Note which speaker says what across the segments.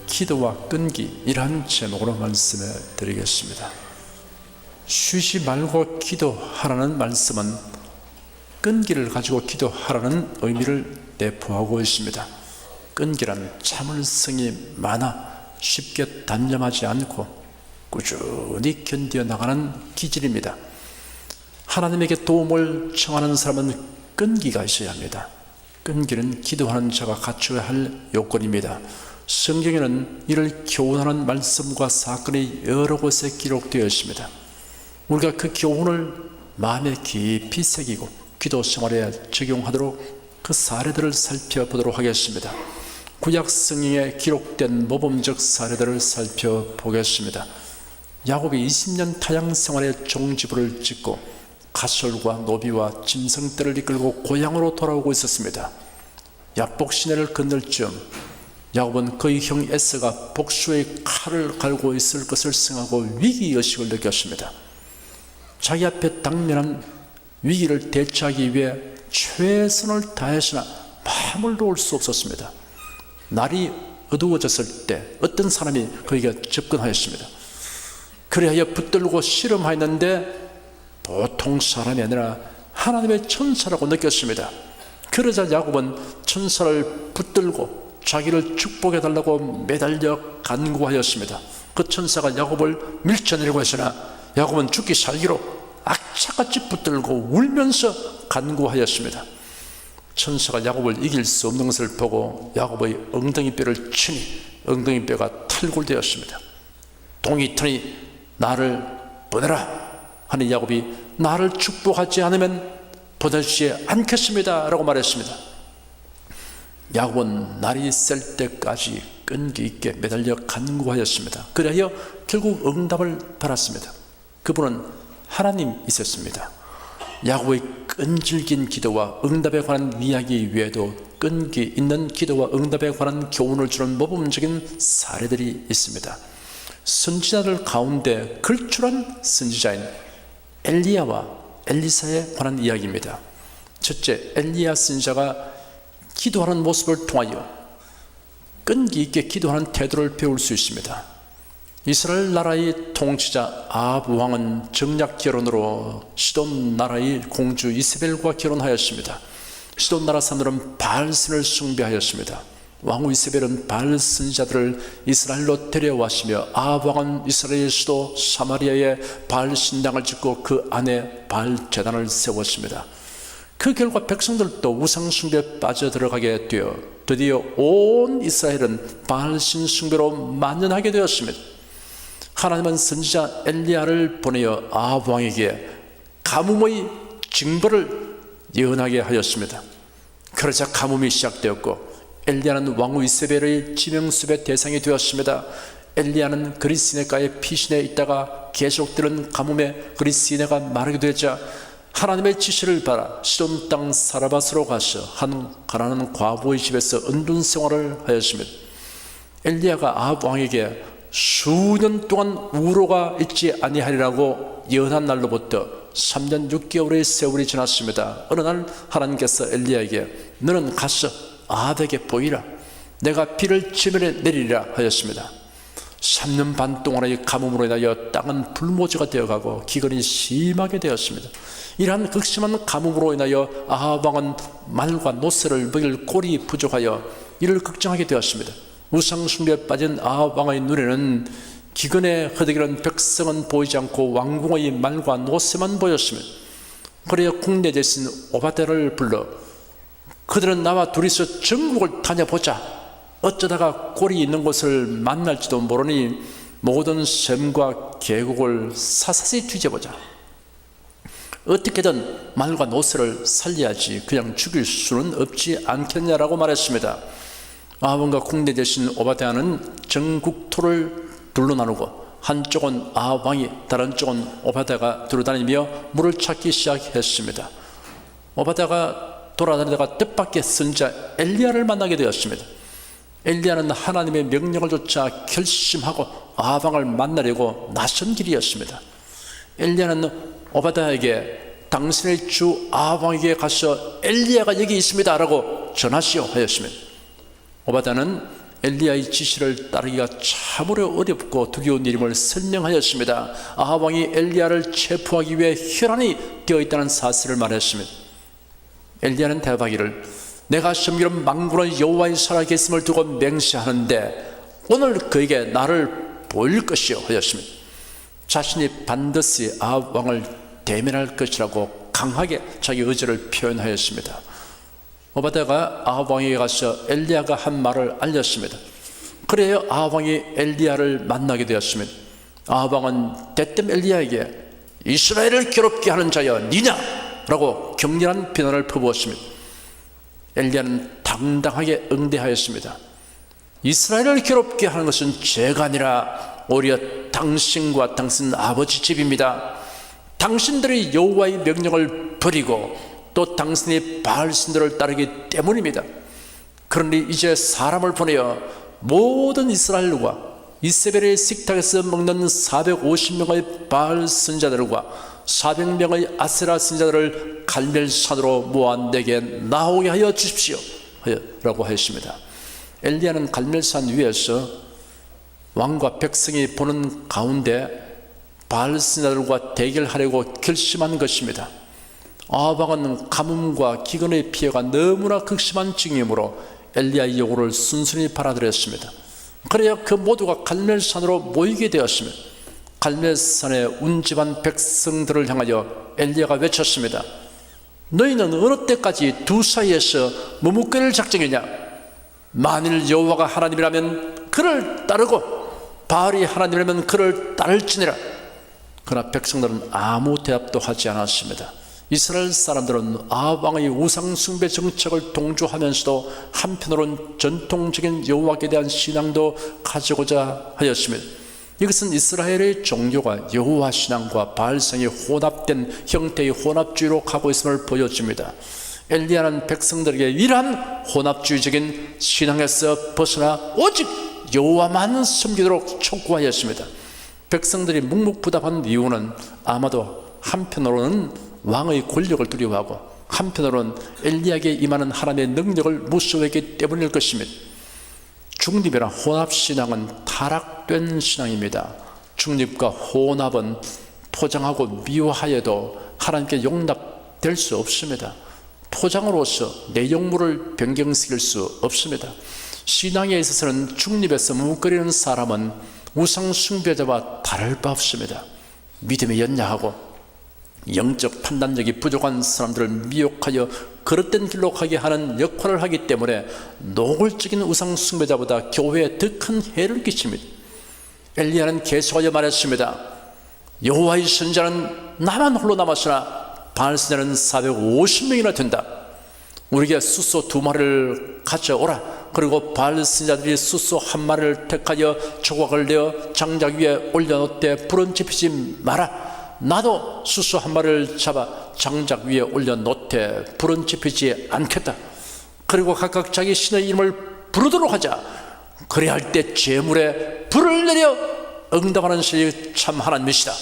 Speaker 1: 기도와 끈기, 이러한 제목으로 말씀해 드리겠습니다. 쉬지 말고 기도하라는 말씀은 끈기를 가지고 기도하라는 의미를 내포하고 있습니다. 끈기란 참을성이 많아 쉽게 단념하지 않고 꾸준히 견뎌 나가는 기질입니다. 하나님에게 도움을 청하는 사람은 끈기가 있어야 합니다. 끈기는 기도하는 자가 갖춰야 할 요건입니다. 성경에는 이를 교훈하는 말씀과 사건이 여러 곳에 기록되어 있습니다. 우리가 그 교훈을 마음에 깊이 새기고 기도 생활에 적용하도록 그 사례들을 살펴보도록 하겠습니다. 구약 성경에 기록된 모범적 사례들을 살펴보겠습니다. 야곱이 20년 타향 생활의 종지부를 찍고 가솔과 노비와 짐승떼를 이끌고 고향으로 돌아오고 있었습니다. 야복 시내를 건널 즈음 야곱은 그의 형 에서가 복수의 칼을 갈고 있을 것을 생각하고 위기의식을 느꼈습니다. 자기 앞에 당면한 위기를 대처하기 위해 최선을 다했으나 마음을 놓을 수 없었습니다. 날이 어두워졌을 때 어떤 사람이 그에게 접근하였습니다. 그리하여 붙들고 씨름하였는데 보통 사람이 아니라 하나님의 천사라고 느꼈습니다. 그러자 야곱은 천사를 붙들고 자기를 축복해달라고 매달려 간구하였습니다. 그 천사가 야곱을 밀쳐내려고 했으나 야곱은 죽기 살기로 악착같이 붙들고 울면서 간구하였습니다. 천사가 야곱을 이길 수 없는 것을 보고 야곱의 엉덩이뼈를 치니 엉덩이뼈가 탈골되었습니다. 동이터니 나를 보내라 하니 야곱이 나를 축복하지 않으면 보내주지 않겠습니다 라고 말했습니다. 야곱은 날이 셀 때까지 끈기 있게 매달려 간구하였습니다. 그리하여 결국 응답을 받았습니다. 그분은 하나님이셨습니다. 야곱의 끈질긴 기도와 응답에 관한 이야기 외에도 끈기 있는 기도와 응답에 관한 교훈을 주는 모범적인 사례들이 있습니다. 선지자들 가운데 걸출한 선지자인 엘리야와 엘리사에 관한 이야기입니다. 첫째, 엘리야 선지자가 기도하는 모습을 통하여 끈기 있게 기도하는 태도를 배울 수 있습니다. 이스라엘 나라의 통치자 아합 왕은 정략 결혼으로 시돈 나라의 공주 이세벨과 결혼하였습니다. 시돈 나라 사람들은 바알신을 숭배하였습니다. 왕후 이세벨은 바알 선지자들을 이스라엘로 데려왔으며 아합 왕은 이스라엘 수도 사마리아에 바알 신당을 짓고 그 안에 바알 제단을 세웠습니다. 그 결과 백성들도 우상 숭배에 빠져들어가게 되어 드디어 온 이스라엘은 바알 신 숭배로 만연하게 되었습니다. 하나님은 선지자 엘리야를 보내어 아합 왕에게 가뭄의 징벌을 예언하게 하였습니다. 그러자 가뭄이 시작되었고 엘리야는 왕후 이세벨의 지명수배 대상이 되었습니다. 엘리야는 그리스네가의 피신에 있다가 계속되는 가뭄에 그리스네가 마르게 되자 하나님의 지시를 받아 시돈 땅 사라밧으로 가서 한 가난한 과부의 집에서 은둔 생활을 하였습니다. 엘리야가 아합 왕에게 수년 동안 우로가 있지 아니하리라고 예언한 날로부터 3년 6개월의 세월이 지났습니다. 어느 날 하나님께서 엘리야에게 너는 가서 아합에게 보이라, 내가 비를 지면에 내리리라 하였습니다. 3년 반 동안의 가뭄으로 인하여 땅은 불모지가 되어가고 기근이 심하게 되었습니다. 이러한 극심한 가뭄으로 인하여 아합 왕은 말과 노새를 먹일 꼴이 부족하여 이를 걱정하게 되었습니다. 우상 숭배에 빠진 아합 왕의 눈에는 기근에 허덕이는 백성은 보이지 않고 왕궁의 말과 노새만 보였습니다. 그래야 국내 대신 오바댜를 불러 그들은 나와 둘이서 전국을 다녀보자, 어쩌다가 꼴이 있는 곳을 만날지도 모르니 모든 샘과 계곡을 사사시 뒤져보자, 어떻게든 말과 노새를 살려야지 그냥 죽일 수는 없지 않겠냐라고 말했습니다. 아합과 국내 대신 오바댜는 전국토를 둘로 나누고 한쪽은 아합 왕이, 다른 쪽은 오바댜가 두루다니며 물을 찾기 시작했습니다. 오바댜가 돌아다니다가 뜻밖의 선지자 엘리야를 만나게 되었습니다. 엘리야는 하나님의 명령을 쫓아 결심하고 아합 왕을 만나려고 나선 길이었습니다. 엘리야는 오바댜에게 당신의 주 아합왕에게 가서 엘리야가 여기 있습니다 라고 전하시오 하였으면, 오바댜는 엘리야의 지시를 따르기가 참으로 어렵고 두려운 일임을 설명하였습니다. 아합왕이 엘리야를 체포하기 위해 혈안이 되어 있다는 사실을 말했으면, 엘리야는 대답하기를 내가 섬기는 만군의 여호와의 살아계심을 두고 맹세하는데 오늘 그에게 나를 보일 것이요 하였으면, 자신이 반드시 아합 왕을 대면할 것이라고 강하게 자기 의지를 표현하였습니다. 오바댜가 아합 왕에게 가서 엘리야가 한 말을 알렸습니다. 그래야 아합 왕이 엘리야를 만나게 되었으면, 아합 왕은 대뜸 엘리야에게 이스라엘을 괴롭게 하는 자여 니냐? 라고 격렬한 비난을 퍼부었습니다. 엘리야는 당당하게 응대하였습니다. 이스라엘을 괴롭게 하는 것은 제가 아니라 오히려 당신과 당신 아버지 집입니다. 당신들이 여호와의 명령을 버리고 또 당신이 바알 신들을 따르기 때문입니다. 그러니 이제 사람을 보내어 모든 이스라엘과 이세벨의 식탁에서 먹는 450명의 바알 선자들과 400명의 아세라 선자들을 갈멜산으로 모아 내게 나오게 하여 주십시오 라고 하였습니다. 엘리야는 갈멜산 위에서 왕과 백성이 보는 가운데 바알 선자들과 대결하려고 결심한 것입니다. 아합 왕은 가뭄과 기근의 피해가 너무나 극심한 징임으로 엘리야의 요구를 순순히 받아들였습니다. 그래야 그 모두가 갈멜산으로 모이게 되었으며, 갈멜산의 운집한 백성들을 향하여 엘리야가 외쳤습니다. 너희는 어느 때까지 두 사이에서 머뭇거릴 작정이냐? 만일 여호와가 하나님이라면 그를 따르고 바알이 하나님이라면 그를 따를지니라. 그러나 백성들은 아무 대답도 하지 않았습니다. 이스라엘 사람들은 아합 왕의 우상 숭배 정책을 동조하면서도 한편으로는 전통적인 여호와께 대한 신앙도 가지고자 하였습니다. 이것은 이스라엘의 종교가 여호와 신앙과 바알상이 혼합된 형태의 혼합주의로 가고 있음을 보여줍니다. 엘리야는 백성들에게 이러한 혼합주의적인 신앙에서 벗어나 오직 여호와만 섬기도록 촉구하였습니다. 백성들이 묵묵부답한 이유는 아마도 한편으로는 왕의 권력을 두려워하고 한편으로는 엘리야에게 임하는 하나님의 능력을 무서워했기 때문일 것입니다. 중립이나 혼합신앙은 타락된 신앙입니다. 중립과 혼합은 포장하고 미워하여도 하나님께 용납될 수 없습니다. 포장으로서 내용물을 변경시킬 수 없습니다. 신앙에 있어서는 중립에서 머뭇거리는 사람은 우상 숭배자와 다를 바 없습니다. 믿음이 연약하고 영적 판단력이 부족한 사람들을 미혹하여 그릇된 길로 가게 하는 역할을 하기 때문에 노골적인 우상 숭배자보다 교회에 더 큰 해를 끼칩니다. 엘리야는 계속하여 말했습니다. 여호와의 선자는 나만 홀로 남았으나 바알 선자는 450명이나 된다. 우리에게 숫소 2마리를 가져오라. 그리고 바알 선자들이 숫소 1마리를 택하여 조각을 내어 장작 위에 올려놓되 불은 지피지 마라. 나도 숫소 1마리를 잡아 장작 위에 올려놓되 불은 지피지 않겠다. 그리고 각각 자기 신의 이름을 부르도록 하자. 그래야 할 때 제물에 불을 내려 응답하는 신이 참 하나님이시다.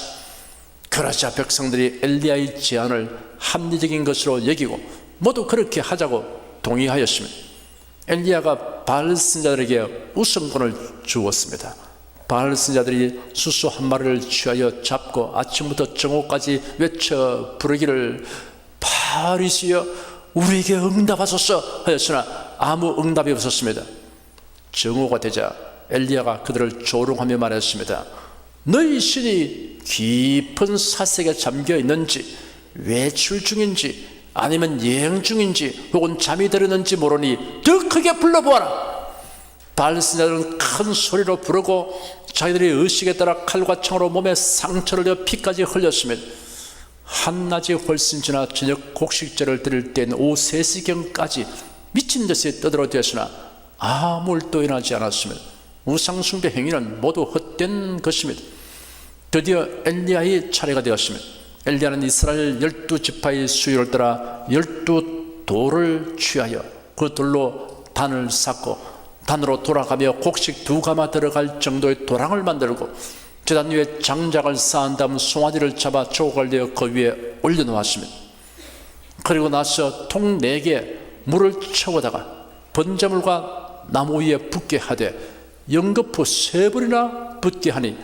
Speaker 1: 그러자 백성들이 엘리야의 제안을 합리적인 것으로 여기고 모두 그렇게 하자고 동의하였습니다. 엘리야가 바알 선자들에게 우선권을 주었습니다. 바알 선자들이 숫소 1마리를 취하여 잡고 아침부터 정오까지 외쳐 부르기를 바알이시여 우리에게 응답하소서 하였으나 아무 응답이 없었습니다. 정오가 되자 엘리야가 그들을 조롱하며 말했습니다. 너희 신이 깊은 사색에 잠겨 있는지 외출 중인지 아니면 여행 중인지 혹은 잠이 들었는지 모르니 더 크게 불러보아라. 바알 선자들은 큰 소리로 부르고 자기들의 의식에 따라 칼과 창으로 몸에 상처를 내어 피까지 흘렸으면 한낮이 훨씬 지나 저녁 곡식제를 드릴 때는 오후 3시경까지 미친 듯이 떠들어대었으나 아무 일도 일어나지 않았으면 우상 숭배 행위는 모두 헛된 것입니다. 드디어 엘리야의 차례가 되었으면 엘리야는 이스라엘 12지파의 수요를 따라 12돌을 취하여 그 돌로 단을 쌓고 단으로 돌아가며 곡식 2가마 들어갈 정도의 도랑을 만들고 제단 위에 장작을 쌓은 다음 송아지를 잡아 조각을 내어 그 위에 올려놓았습니다. 그리고 나서 통 4개에 물을 채우다가 번제물과 나무 위에 붓게 하되 연거푸 3번이나 붓게 하니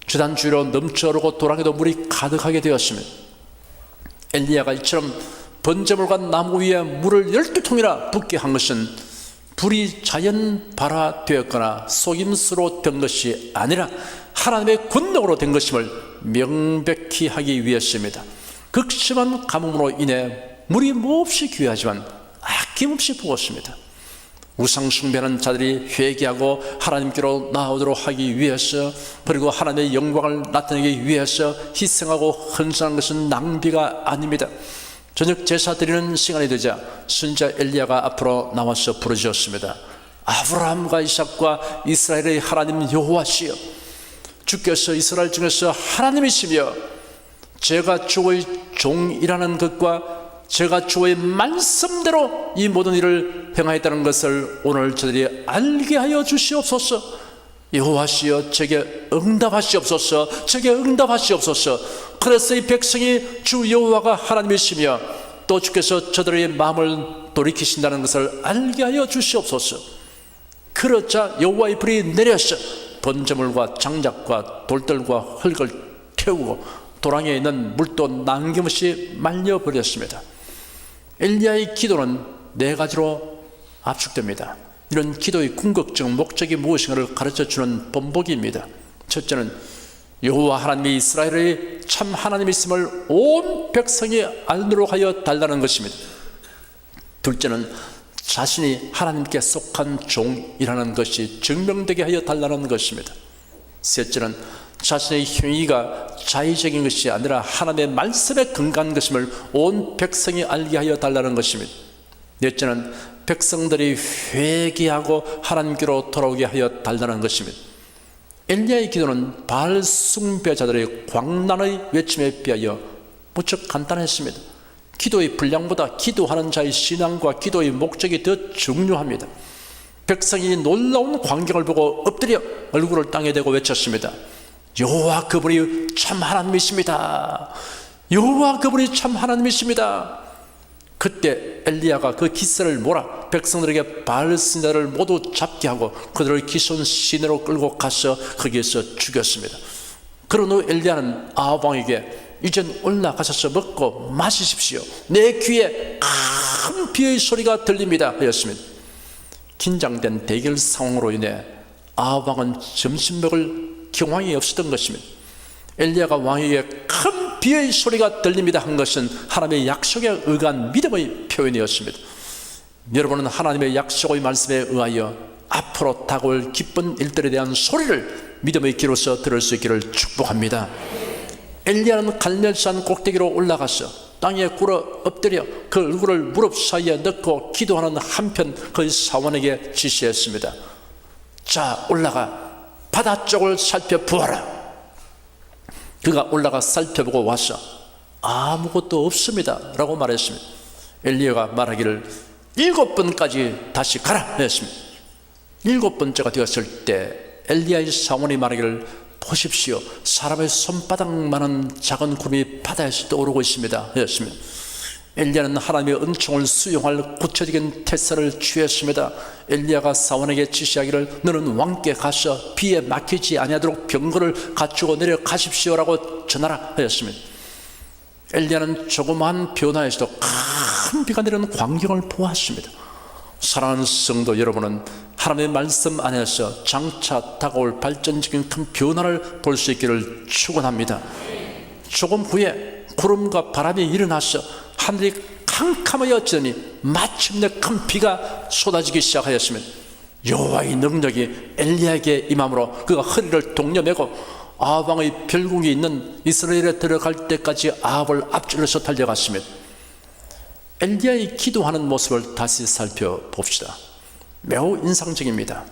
Speaker 1: 제단 주위로 넘쳐 흐르고 도랑에도 물이 가득하게 되었습니다. 엘리야가 이처럼 번제물과 나무 위에 물을 12통이나 붓게 한 것은 불이 자연 발화되었거나 속임수로 된 것이 아니라 하나님의 권능으로 된 것임을 명백히 하기 위해서입니다. 극심한 가뭄으로 인해 물이 몹시 귀하지만 아낌없이 부었습니다. 우상 숭배하는 자들이 회개하고 하나님께로 나오도록 하기 위해서, 그리고 하나님의 영광을 나타내기 위해서 희생하고 헌신하는 것은 낭비가 아닙니다. 저녁 제사 드리는 시간이 되자 선지자 엘리야가 앞으로 나와서 부르짖었습니다. 아브라함과 이삭과 이스라엘의 하나님 여호와시여, 주께서 이스라엘 중에서 하나님이시며 제가 주의 종이라는 것과 제가 주의 말씀대로 이 모든 일을 행하였다는 것을 오늘 저들이 알게 하여 주시옵소서. 여호와시여, 제게 응답하시옵소서. 제게 응답하시옵소서. 그래서 이 백성이 주 여호와가 하나님이시며 또 주께서 저들의 마음을 돌이키신다는 것을 알게 하여 주시옵소서. 그러자 여호와의 불이 내려서 번제물과 장작과 돌들과 흙을 태우고 도랑에 있는 물도 남김없이 말려버렸습니다. 엘리야의 기도는 4가지로 압축됩니다. 이런 기도의 궁극적 목적이 무엇인가를 가르쳐주는 본보기입니다. 첫째는 여호와 하나님이 이스라엘의 참 하나님이심을 온 백성이 알도록 하여 달라는 것입니다. 둘째는 자신이 하나님께 속한 종이라는 것이 증명되게 하여 달라는 것입니다. 셋째는 자신의 행위가 자의적인 것이 아니라 하나님의 말씀에 근거한 것임을 온 백성이 알게 하여 달라는 것입니다. 넷째는 백성들이 회개하고 하나님께로 돌아오게 하여 달라는 것입니다. 엘리야의 기도는 바알 숭배자들의 광란의 외침에 비하여 무척 간단했습니다. 기도의 분량보다 기도하는 자의 신앙과 기도의 목적이 더 중요합니다. 백성이 놀라운 광경을 보고 엎드려 얼굴을 땅에 대고 외쳤습니다. 여호와 그분이 참 하나님이십니다. 여호와 그분이 참 하나님이십니다. 그때 엘리야가 그 기세를 몰아 백성들에게 바알 신자를 모두 잡게 하고 그들을 기손 시내로 끌고 가서 거기에서 죽였습니다. 그런 후 엘리야는 아합 왕에게 이젠 올라가셔서 먹고 마시십시오. 내 귀에 큰 비의 소리가 들립니다 하였습니다. 긴장된 대결 상황으로 인해 아합 왕은 점심 먹을 경황이 없었던 것입니다. 엘리야가 왕에게 큰 비의 소리가 들립니다 한 것은 하나님의 약속에 의한 믿음의 표현이었습니다. 여러분은 하나님의 약속의 말씀에 의하여 앞으로 다가올 기쁜 일들에 대한 소리를 믿음의 귀로서 들을 수 있기를 축복합니다. 엘리야는 갈멜산 꼭대기로 올라가서 땅에 꿇어 엎드려 그 얼굴을 무릎 사이에 넣고 기도하는 한편 그 사원에게 지시했습니다. 자, 올라가 바다 쪽을 살펴보아라. 그가 올라가 살펴보고 와서 아무것도 없습니다 라고 말했습니다. 엘리야가 말하기를 7번까지 다시 가라 했습니다. 7번째가 되었을 때 엘리야의 사원이 말하기를 보십시오, 사람의 손바닥만한 작은 구름이 바다에서 떠오르고 있습니다 했습니다. 엘리야는 하나님의 은총을 수용할 구체적인 태세를 취했습니다. 엘리야가 사원에게 지시하기를 너는 왕께 가서 비에 막히지 아니하도록 병거를 갖추고 내려가십시오라고 전하라 하였습니다. 엘리야는 조그마한 변화에서도 큰 비가 내리는 광경을 보았습니다. 사랑하는 성도 여러분은 하나님의 말씀 안에서 장차 다가올 발전적인 큰 변화를 볼 수 있기를 축원합니다. 조금 후에 구름과 바람이 일어나서 하늘이 캄캄해졌더니 마침내 큰 비가 쏟아지기 시작하였습니다. 여호와의 능력이 엘리야에게 임함으로 그가 허리를 동여매고 아합 왕의 별궁이 있는 이스라엘에 들어갈 때까지 아합을 앞질러서 달려갔습니다. 엘리야의 기도하는 모습을 다시 살펴봅시다. 매우 인상적입니다.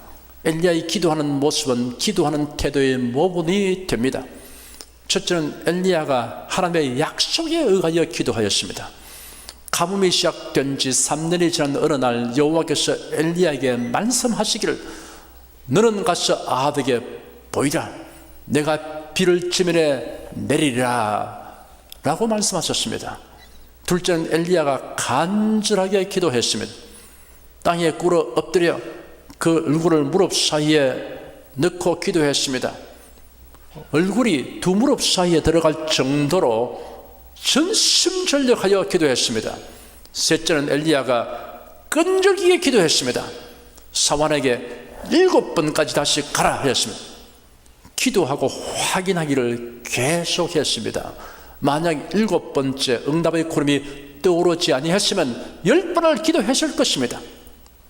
Speaker 1: 엘리야의 기도하는 모습은 기도하는 태도의 모본이 됩니다. 첫째는 엘리야가 하나님의 약속에 의하여 기도하였습니다. 가뭄이 시작된 지 3년이 지난 어느 날 여호와께서 엘리야에게 말씀하시기를 너는 가서 아합에게 보이라. 내가 비를 지면에 내리라 라고 말씀하셨습니다. 둘째는 엘리야가 간절하게 기도했습니다. 땅에 꿇어 엎드려 그 얼굴을 무릎 사이에 넣고 기도했습니다. 얼굴이 두 무릎 사이에 들어갈 정도로 전심전력하여 기도했습니다. 셋째는 엘리야가 끈질기게 기도했습니다. 사환에게 7번까지 다시 가라 하였습니다. 기도하고 확인하기를 계속했습니다. 만약 7번째 응답의 구름이 떠오르지 아니했으면 10번을 기도했을 것입니다.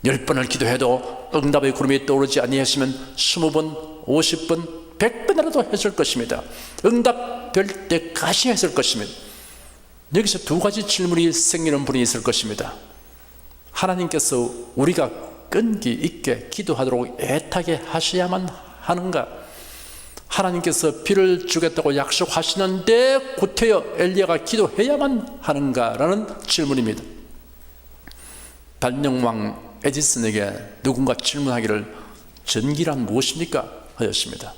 Speaker 1: 10번을 기도해도 응답의 구름이 떠오르지 아니했으면 20번, 50번, 100번이라도 했을 것입니다. 응답될 때까지 했을 것입니다. 여기서 두 가지 질문이 생기는 분이 있을 것입니다. 하나님께서 우리가 끈기 있게 기도하도록 애타게 하셔야만 하는가? 하나님께서 비를 주겠다고 약속하시는데 구태여 엘리야가 기도해야만 하는가라는 질문입니다. 발명왕 에디슨에게 누군가 질문하기를 전기란 무엇입니까? 하였습니다.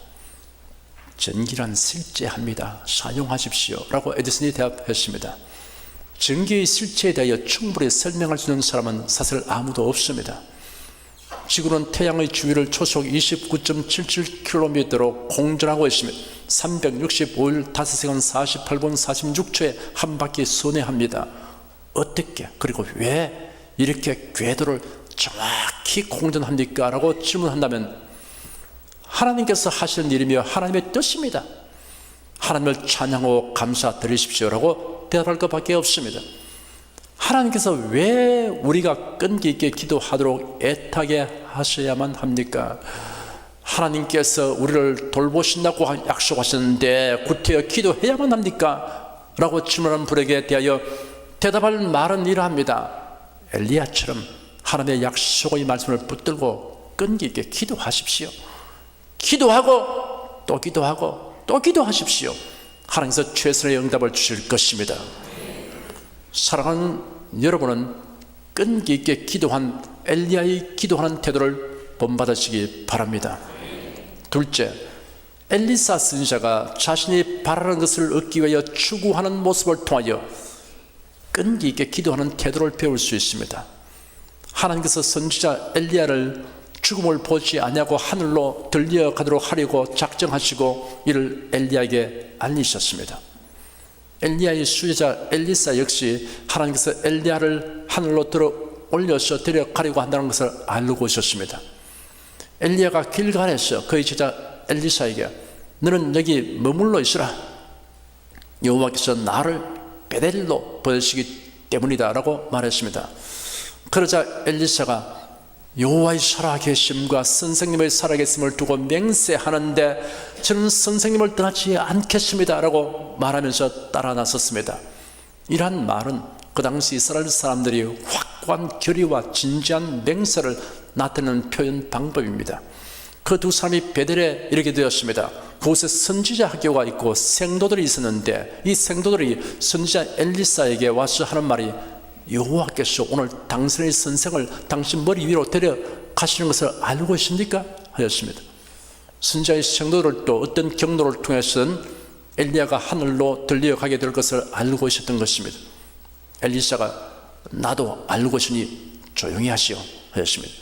Speaker 1: 전기란 실제합니다. 사용하십시오 라고 에디슨이 대답했습니다. 전기의 실체에 대하여 충분히 설명할 수 있는 사람은 사실 아무도 없습니다. 지구는 태양의 주위를 초속 29.77km로 공전하고 있습니다. 365일 5시간 48분 46초에 한 바퀴 순회합니다. 어떻게 그리고 왜 이렇게 궤도를 정확히 공전합니까? 라고 질문한다면 하나님께서 하시는 일이며 하나님의 뜻입니다. 하나님을 찬양하고 감사드리십시오 라고 대답할 것밖에 없습니다. 하나님께서 왜 우리가 끈기 있게 기도하도록 애타게 하셔야만 합니까? 하나님께서 우리를 돌보신다고 약속하셨는데 구태여 기도해야만 합니까? 라고 질문하는 분에게 대하여 대답할 말은 이러합니다. 엘리야처럼 하나님의 약속의 말씀을 붙들고 끈기 있게 기도하십시오. 기도하고 또 기도하고 또 기도하십시오. 하나님께서 최선의 응답을 주실 것입니다. 사랑하는 여러분은 끈기 있게 기도한 엘리야의 기도하는 태도를 본받으시기 바랍니다. 둘째, 엘리사 선지자가 자신이 바라는 것을 얻기 위하여 추구하는 모습을 통하여 끈기 있게 기도하는 태도를 배울 수 있습니다. 하나님께서 선지자 엘리야를 죽음을 보지 아니하고 하늘로 들려가도록 하려고 작정하시고 이를 엘리야에게 알리셨습니다. 엘리야의 수제자 엘리사 역시 하나님께서 엘리야를 하늘로 들어 올려서 데려가려고 한다는 것을 알고 있었습니다. 엘리야가 길갈에서 그의 제자 엘리사에게 너는 여기 머물러 있으라. 여호와께서 나를 베델로 보내시기 때문이다 라고 말했습니다. 그러자 엘리사가 여호와의 살아계심과 선생님의 살아계심을 두고 맹세하는데 저는 선생님을 떠나지 않겠습니다 라고 말하면서 따라 나섰습니다. 이러한 말은 그 당시 이스라엘 사람들이 확고한 결의와 진지한 맹세를 나타내는 표현 방법입니다. 그 두 사람이 베델에 이르게 되었습니다. 그곳에 선지자 학교가 있고 생도들이 있었는데 이 생도들이 선지자 엘리사에게 와서 하는 말이 여호와께서 오늘 당신의 선생을 당신 머리 위로 데려가시는 것을 알고 있습니까? 하였습니다. 선지자의 생도들도 어떤 경로를 통해서는 엘리야가 하늘로 들려가게 될 것을 알고 있었던 것입니다. 엘리사가 나도 알고 있으니 조용히 하시오 하였습니다.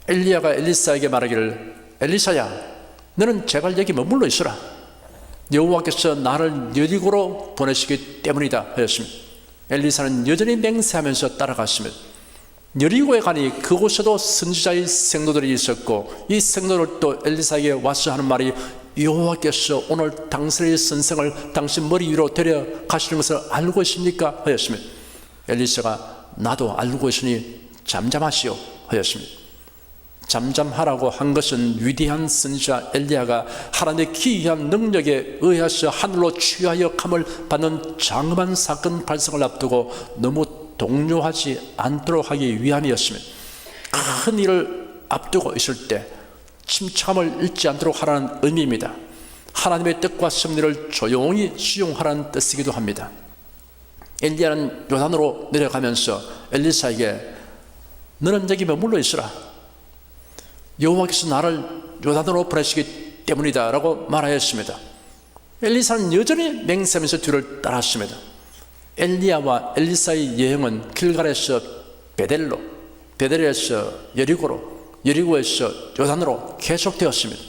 Speaker 1: 엘리야가 엘리사에게 말하기를 엘리사야 너는 제발 여기 머물러 있으라. 여호와께서 나를 여리고로 보내시기 때문이다 하였습니다. 엘리사는 여전히 맹세하면서 따라갔습니다. 여리고에 가니 그곳에도 선지자의 생도들이 있었고 이 생도들도 엘리사에게 와서 하는 말이 여호와께서 오늘 당신의 선생을 당신 머리 위로 데려가시는 것을 알고 있습니까? 하였습니다. 엘리사가 나도 알고 있으니 잠잠하시오 하였습니다. 잠잠하라고 한 것은 위대한 선지자 엘리야가 하나님의 기이한 능력에 의해서 하늘로 취하여 감을 받는 장엄한 사건 발생을 앞두고 너무 동요하지 않도록 하기 위함이었습니다. 큰 일을 앞두고 있을 때 침착함을 잃지 않도록 하라는 의미입니다. 하나님의 뜻과 섭리를 조용히 수용하라는 뜻이기도 합니다. 엘리야는 요단으로 내려가면서 엘리사에게 너는 여기 머물러 있으라. 여호와께서 나를 요단으로 보내시기 때문이다 라고 말하였습니다. 엘리사는 여전히 맹세하면서 뒤를 따랐습니다. 엘리야와 엘리사의 여행은 길갈에서 베델로, 베델에서 여리고로, 여리고에서 요단으로 계속되었습니다.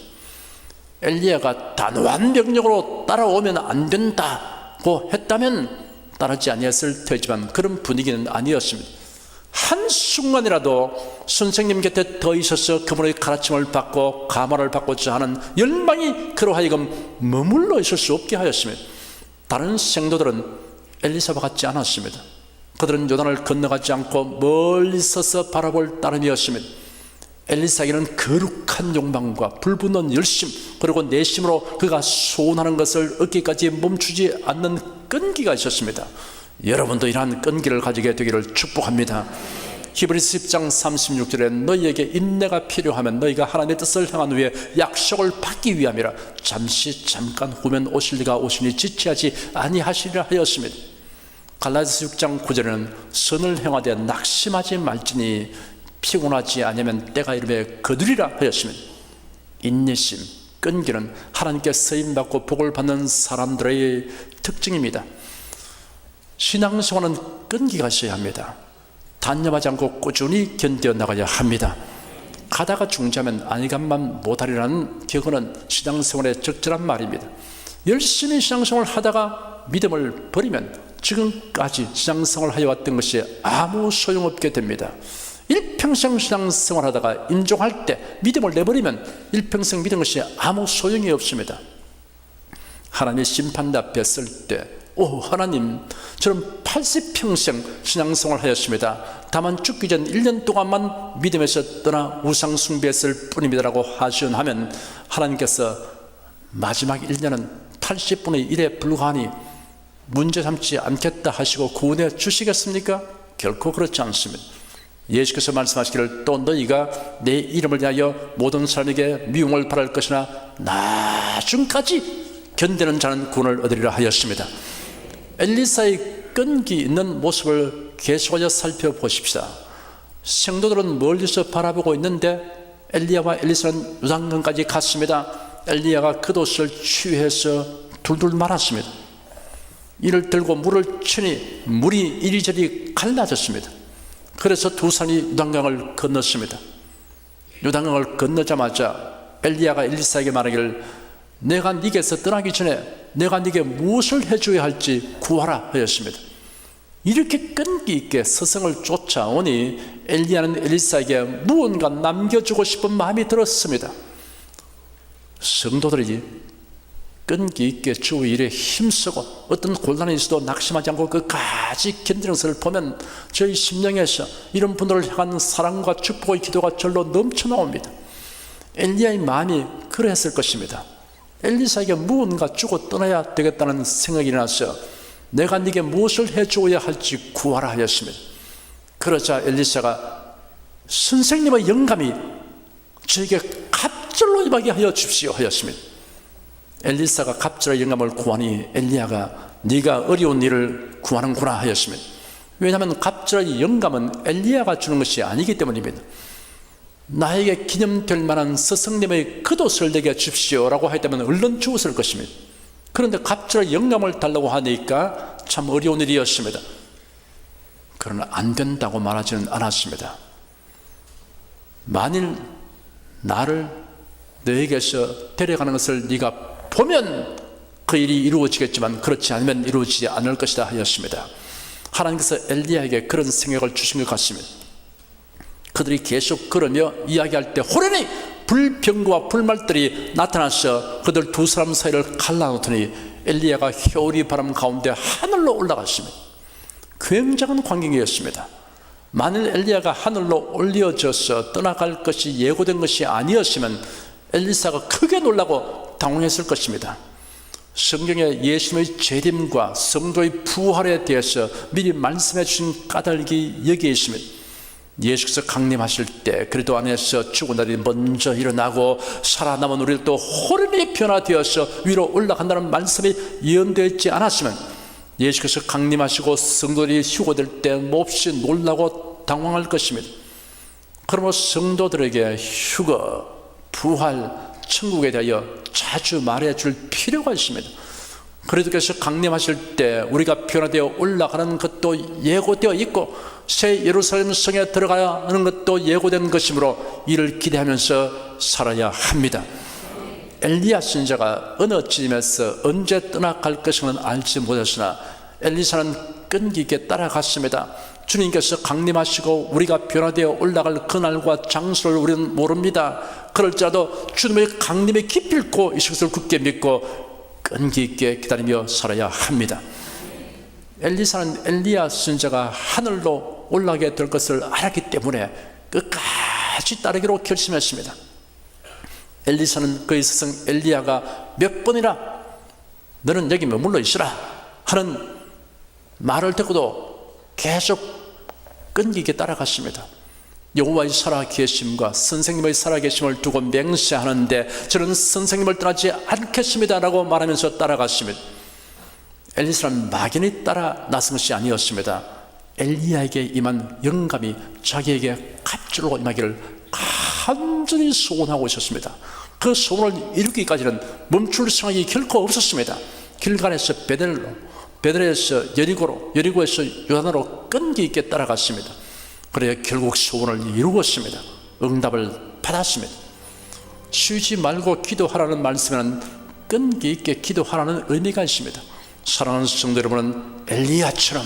Speaker 1: 엘리야가 단호한 명령으로 따라오면 안 된다고 했다면 따르지 아니했을 테지만 그런 분위기는 아니었습니다. 한순간이라도 선생님 곁에 더 있어서 그분의 가르침을 받고 감화를 받고자 하는 열망이 그로 하여금 머물러 있을 수 없게 하였습니다. 다른 성도들은 엘리사와 같지 않았습니다. 그들은 요단을 건너가지 않고 멀리 서서 바라볼 따름이었습니다. 엘리사에게는 거룩한 욕망과 불붙는 열심, 그리고 내심으로 그가 소원하는 것을 얻기까지 멈추지 않는 끈기가 있었습니다. 여러분도 이러한 끈기를 가지게 되기를 축복합니다. 히브리서 10장 36절에 너희에게 인내가 필요하면 너희가 하나님의 뜻을 행한 후에 약속을 받기 위함이라. 잠깐 후면 오실 리가 오시니 지체하지 아니하시리라 하였습니다. 갈라디아서 6장 9절에는 선을 행하되 낙심하지 말지니 피곤하지 않으면 때가 이르매 거두리라 하였습니다. 인내심, 끈기는 하나님께 쓰임받고 복을 받는 사람들의 특징입니다. 신앙생활은 끈기가 있어야 합니다. 단념하지 않고 꾸준히 견뎌 나가야 합니다. 가다가 중지하면 안일감만 못하리라는 격언은 신앙생활의 적절한 말입니다. 열심히 신앙생활을 하다가 믿음을 버리면 지금까지 신앙생활을 하여왔던 것이 아무 소용없게 됩니다. 일평생 신앙생활 하다가 임종할 때 믿음을 내버리면 일평생 믿은 것이 아무 소용이 없습니다. 하나님의 심판 앞에 설 때, 오 하나님, 저는 80평생 신앙생활 하였습니다. 다만 죽기 전 1년 동안만 믿음에서 떠나 우상 숭배했을 뿐입니다라고 하시하면 하나님께서 마지막 1년은 80분의 1에 불과하니 문제 삼지 않겠다 하시고 구원해 주시겠습니까? 결코 그렇지 않습니다. 예수께서 말씀하시기를 또 너희가 내 이름을 위하여 모든 사람에게 미움을 받을 것이나 나중까지 견디는 자는 구원을 얻으리라 하였습니다. 엘리사의 끈기 있는 모습을 계속하여 살펴보십시다. 성도들은 멀리서 바라보고 있는데 엘리야와 엘리사는 요단강까지 갔습니다. 엘리야가 겉옷을 취해서 둘둘 말았습니다. 이를 들고 물을 치니 물이 이리저리 갈라졌습니다. 그래서 두 사람이 요단강을 건넜습니다. 요단강을 건너자마자 엘리야가 엘리사에게 말하기를 내가 네게서 떠나기 전에 내가 네게 무엇을 해줘야 할지 구하라 하였습니다. 이렇게 끈기 있게 스승을 쫓아오니 엘리야는 엘리사에게 무언가 남겨주고 싶은 마음이 들었습니다. 성도들이 끈기 있게 주 일에 힘쓰고 어떤 곤란이 있어도 낙심하지 않고 끝까지 견디는 것을 보면 저희 심령에서 이런 분들을 향한 사랑과 축복의 기도가 절로 넘쳐나옵니다. 엘리야의 마음이 그랬을 것입니다. 엘리사에게 무언가 주고 떠나야 되겠다는 생각이 나서 내가 네게 무엇을 해주어야 할지 구하라 하였습니다. 그러자 엘리사가 선생님의 영감이 저에게 갑절로 임하게 하여 주십시오 하였습니다. 엘리사가 갑절의 영감을 구하니 엘리야가 네가 어려운 일을 구하는구나 하였습니다. 왜냐하면 갑절의 영감은 엘리야가 주는 것이 아니기 때문입니다. 나에게 기념될 만한 스승님의 겉옷을 내게 주십시오라고 했다면 얼른 주었을 것입니다. 그런데 갑절의 영감을 달라고 하니까 참 어려운 일이었습니다. 그러나 안 된다고 말하지는 않았습니다. 만일 나를 너에게서 데려가는 것을 네가 보면 그 일이 이루어지겠지만 그렇지 않으면 이루어지지 않을 것이다 하였습니다. 하나님께서 엘리야에게 그런 생각을 주신 것 같습니다. 그들이 계속 걸으며 이야기할 때 호련히 불병거와 불말들이 나타나서 그들 두 사람 사이를 갈라놓더니 엘리야가 효리 바람 가운데 하늘로 올라갔습니다. 굉장한 광경이었습니다. 만일 엘리야가 하늘로 올려져서 떠나갈 것이 예고된 것이 아니었으면 엘리사가 크게 놀라고 당황했을 것입니다. 성경에 예수님의 재림과 성도의 부활에 대해서 미리 말씀해 주신 까닭이 여기에 있습니다. 예수께서 강림하실 때 그리스도 안에서 죽은 자들이 먼저 일어나고 살아남은 우리를 또 호련히 변화되어서 위로 올라간다는 말씀이 예언되어 있지 않았으면 예수께서 강림하시고 성도들이 휴거될 때 몹시 놀라고 당황할 것입니다. 그러므로 성도들에게 휴거, 부활, 천국에 대하여 자주 말해줄 필요가 있습니다. 그리스도께서 강림하실 때 우리가 변화되어 올라가는 것도 예고되어 있고 새 예루살렘 성에 들어가는 것도 예고된 것이므로 이를 기대하면서 살아야 합니다. 엘리야 선지자가 어느 지점에서 언제 떠나갈 것인가는 알지 못했으나 엘리사는 끈기 있게 따라갔습니다. 주님께서 강림하시고 우리가 변화되어 올라갈 그날과 장소를 우리는 모릅니다. 그럴지라도 주님의 강림에 기필코 이 것을 굳게 믿고 끈기 있게 기다리며 살아야 합니다. 엘리사는 엘리야 선지자가 하늘로 올라가게 될 것을 알았기 때문에 끝까지 따르기로 결심했습니다. 엘리사는 그의 스승 엘리야가 몇 번이나 너는 여기 머물러 있으라 하는 말을 듣고도 계속 끈기 있게 따라갔습니다. 여호와의 살아계심과 선생님의 살아계심을 두고 맹세하는데 저는 선생님을 떠나지 않겠습니다 라고 말하면서 따라갔습니다. 엘리사는 막연히 따라 나선 것이 아니었습니다. 엘리야에게 임한 영감이 자기에게 갑절로 임하기를 간절히 소원하고 있었습니다. 그 소원을 이루기까지는 멈출 생각이 결코 없었습니다. 길갈에서 베델로, 베델에서 여리고로, 여리고에서 요단으로 끈기 있게 따라갔습니다. 그래야 결국 소원을 이루었습니다. 응답을 받았습니다. 쉬지 말고 기도하라는 말씀에는 끈기 있게 기도하라는 의미가 있습니다. 사랑하는 성도 여러분은 엘리야처럼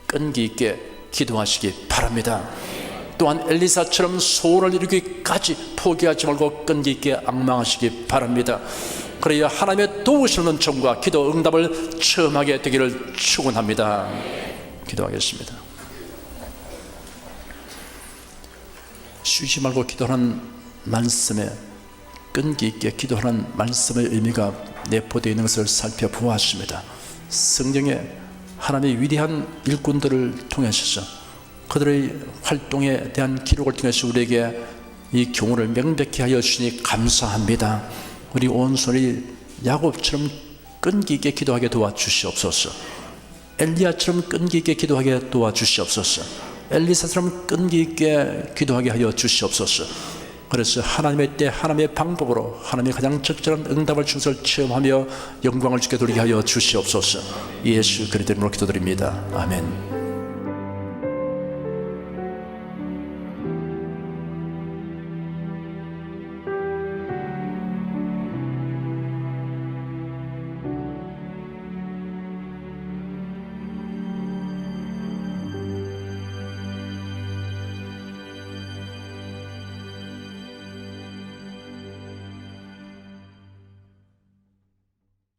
Speaker 1: 끈기 있게 기도하시기 바랍니다. 또한 엘리사처럼 소원을 이루기까지 포기하지 말고 끈기 있게 앙망하시기 바랍니다. 그래야 하나님의 도우시는 은총과 기도 응답을 체험하게 되기를 축원합니다. 기도하겠습니다. 쉬지 말고 기도하는 말씀에 끈기 있게 기도하는 말씀의 의미가 내포되어 있는 것을 살펴보았습니다. 성경에 하나님의 위대한 일꾼들을 통해서 그들의 활동에 대한 기록을 통해서 우리에게 이 교훈을 명백히 하여 주시니 감사합니다. 우리 온손이 야곱처럼 끈기 있게 기도하게 도와주시옵소서. 엘리야처럼 끈기 있게 기도하게 도와주시옵소서. 엘리사처럼 끈기 있게 기도하게 하여 주시옵소서. 그래서 하나님의 때 하나님의 방법으로 하나님의 가장 적절한 응답을 준 것을 체험하며 영광을 주게 돌리게 하여 주시옵소서. 예수 그리스도 이름으로 기도드립니다. 아멘.